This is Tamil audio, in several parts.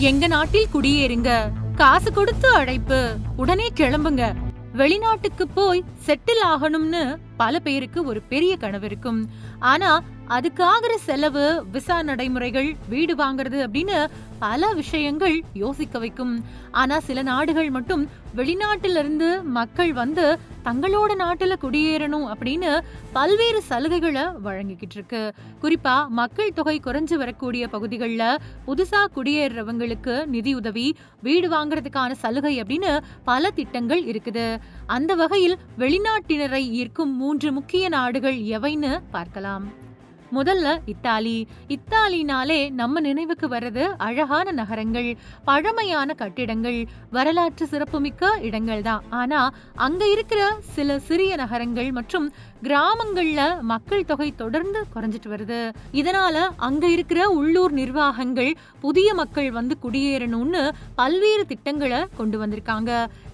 எங்க நாட்டில் குடியேறுங்க, காசு கொடுத்து அழைப்பு, உடனே கிளம்புங்க. வெளிநாட்டுக்கு போய் செட்டில் ஆகணும்னு பல பேருக்கு ஒரு பெரிய கனவு இருக்கும். ஆனா அதுக்காகிற செலவு, விசா நடைமுறைகள், வீடு வாங்குறது அப்படின்னு பல விஷயங்கள் யோசிக்க வைக்கும். ஆனா சில நாடுகள் மட்டும் வெளிநாட்டுல இருந்து மக்கள் வந்து தங்களோட நாட்டுல குடியேறணும் அப்படின்னு பல்வேறு சலுகைகளை வழங்கிக்கிட்டு இருக்கு. குறிப்பா மக்கள் தொகை குறைஞ்சு வரக்கூடிய பகுதிகளில் புதுசா குடியேறவங்களுக்கு நிதியுதவி, வீடு வாங்குறதுக்கான சலுகை அப்படின்னு பல திட்டங்கள் இருக்குது. அந்த வகையில் வெளிநாட்டினரை ஈர்க்கும் 3 முக்கிய நாடுகள் எவைன்னு பார்க்கலாம். முதல்ல இத்தாலி. இத்தாலினாலே நம்ம நினைவுக்கு வர்றது அழகான நகரங்கள், பழமையான கட்டிடங்கள், வரலாற்று சிறப்புமிக்க இடங்கள் தான். ஆனா அங்க இருக்கிற சில சிறிய நகரங்கள் மற்றும் கிராமங்கள்ல மக்கள் தொகை தொடர்ந்து குறைஞ்சிட்டு வருது. இதனால அங்க இருக்கிற உள்ளூர் நிர்வாகங்கள் புதிய மக்கள் வந்து குடியேறணும்னு பல்வேறு திட்டங்களை கொண்டு வந்திருக்காங்க.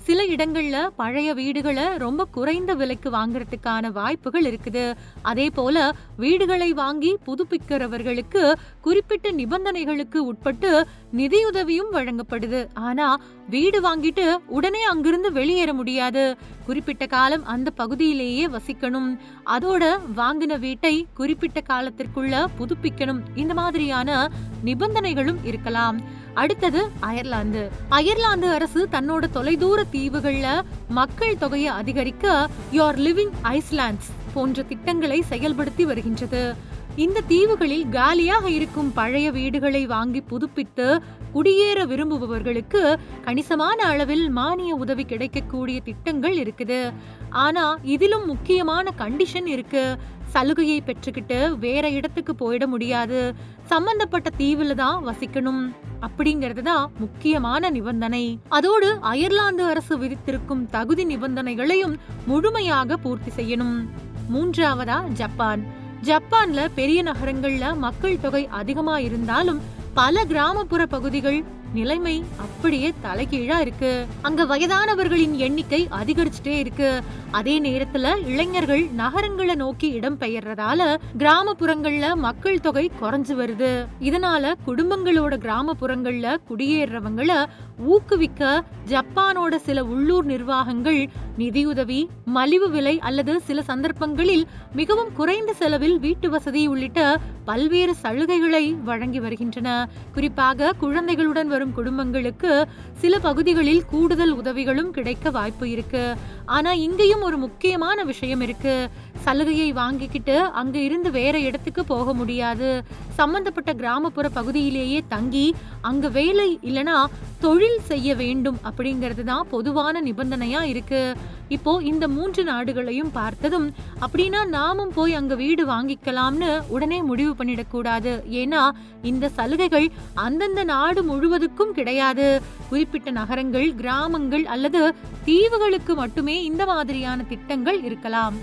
சில இடங்கள்ல பழைய வீடுகளை ரொம்ப குறைந்த விலைக்கு வாங்குறதுக்கான வாய்ப்புகள் இருக்குது. அதே போல வீடுகளை வாங்கி புதுப்பிக்கிறவர்களுக்கு குறிப்பிட்ட நிபந்தனைகளுக்கு உட்பட்டு நிதியுதவியும் வழங்கப்படுது. ஆனா வீடு வாங்கிட்டு உடனே அங்கிருந்து வெளியேற முடியாது. குறிப்பிட்ட காலம் அந்த பகுதியிலேயே வசிக்கணும். அதோட வாங்கின வீட்டை குறிப்பிட்ட காலத்திற்குள்ள புதுப்பிக்கணும். இந்த மாதிரியான நிபந்தனைகளும் இருக்கலாம். அடுத்தது அயர்லாந்து. அயர்லாந்து அரசு தன்னோட தொலைதூர தீவுகள்ல மக்கள் தொகையை அதிகரிக்க யோர் லிவிங் ஐஸ்லாண்ட்ஸ் போன்ற திட்டங்களை செயல்படுத்தி வருகின்றது. இந்த தீவுகளில் காலியாக இருக்கும் பழைய வீடுகளை வாங்கி புதுப்பித்து குடியேற விரும்புபவர்களுக்கு கணிசமான அளவில் மானிய உதவி கிடைக்கக்கூடிய திட்டங்கள் இருக்குது. ஆனா இதிலும் முக்கியமான கண்டிஷன் இருக்கு. சலுகையை பெற்றுக்கிட்டு வேற இடத்துக்கு போயிட முடியாது. சம்பந்தப்பட்ட தீவுல தான் வசிக்கணும் அப்படிங்கிறது தான் முக்கியமான நிபந்தனை. அதோடு அயர்லாந்து அரசு விதித்திருக்கும் தகுதி நிபந்தனைகளையும் முழுமையாக பூர்த்தி செய்யணும். மூன்றாவதா ஜப்பான். ஜப்பான்ல பெரிய நகரங்கள்ல மக்கள் தொகை அதிகமா இருந்தாலும் பல கிராமப்புற பகுதிகள் நிலைமை அப்படியே தலைகீழா இருக்கு. அங்க வயதானவர்களின் எண்ணிக்கை அதிகரிச்சுட்டே இருக்கு. அதே நேரத்துல இளைஞர்கள் நகரங்களை நோக்கி இடம் பெயர்றதால கிராமப்புறங்கள்ல மக்கள் தொகை குறைஞ்சு வருது. இதனால குடும்பங்களோட கிராமப்புறங்கள்ல குடியேறவங்கள ஊக்குவிக்க ஜப்பானோட சில உள்ளூர் நிர்வாகங்கள் நிதியுதவி, மலிவு விலை அல்லது சில சந்தர்ப்பங்களில் மிகவும் குறைந்த செலவில் வீட்டு வசதி உள்ளிட்ட பல்வேறு சலுகைகளை வழங்கி வருகின்றன. குறிப்பாக குழந்தைகளுடன் வரும் குடும்பங்களுக்கு சில பகுதிகளில் கூடுதல் உதவிகளும் கிடைக்க வாய்ப்பு இருக்கு. ஆனா இங்கேயும் ஒரு முக்கியமான விஷயம் இருக்கு. சலுகையை வாங்கிக்கிட்டு அங்க இருந்து வேற இடத்துக்கு போக முடியாது. சம்பந்தப்பட்ட கிராமப்புற பகுதியிலேயே தங்கி அங்க வேலை இல்லனா தொழில் செய்ய வேண்டும் அப்படிங்கிறது தான் பொதுவான நிபந்தனையா இருக்கு. இப்போ இந்த 3 நாடுகளையும் பார்த்ததும் அப்படின்னா நாமும் போய் அங்க வீடு வாங்கிக்கலாம்னு உடனே முடிவு பண்ணிடக்கூடாது. ஏன்னா இந்த சலுகைகள் அந்தந்த நாடு முழுவதுக்கும் கிடையாது. குறிப்பிட்ட நகரங்கள், கிராமங்கள் அல்லது தீவுகளுக்கு மட்டுமே இந்த மாதிரியான திட்டங்கள் இருக்கலாம்.